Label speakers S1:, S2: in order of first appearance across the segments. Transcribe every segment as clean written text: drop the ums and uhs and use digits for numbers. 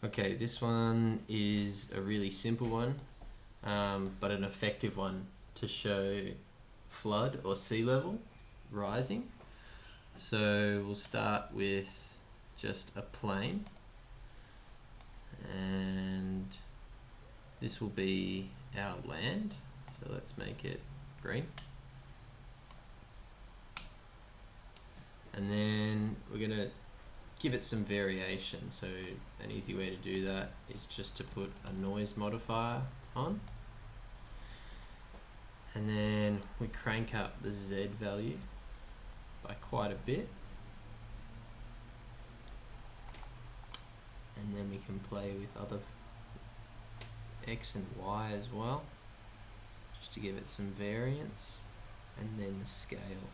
S1: Okay, this one is a really simple one, but an effective one to show flood or sea level rising. So we'll start with just a plane, and this will be our land. So let's make it green. And then we're gonna give it some variation. So an easy way to do that is just to put a noise modifier on. And then we crank up the Z value by quite a bit. And then we can play with other X and Y as well, just to give it some variance. And then the scale.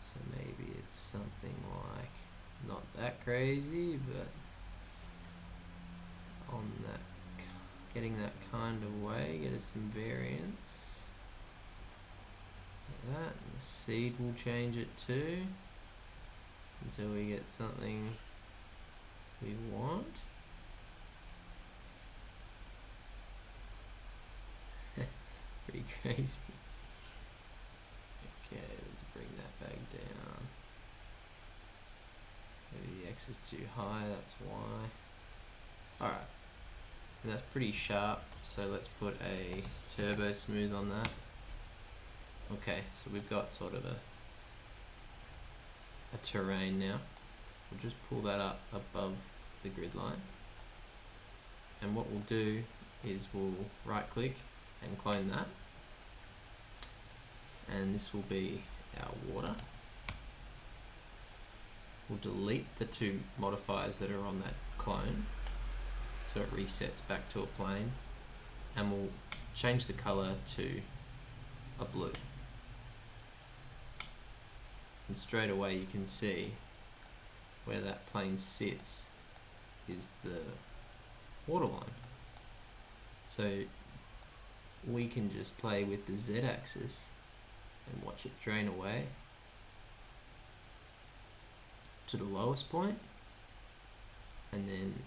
S1: So maybe it's something like, not that crazy, but on that, getting that kind of way, get us some variance. Like that, and the seed will change it too, until we get something we want. Pretty crazy. Okay, let's bring that back down. Maybe the X is too high, that's why. Alright, and that's pretty sharp, so let's put a turbo smooth on that. Okay, so we've got sort of a terrain now. We'll just pull that up above the grid line. And what we'll do is we'll right click and clone that. And this will be our water. We'll delete the two modifiers that are on that clone, so it resets back to a plane, and we'll change the color to a blue. And straight away you can see where that plane sits is the waterline. So we can just play with the Z axis and watch it drain away to the lowest point, and then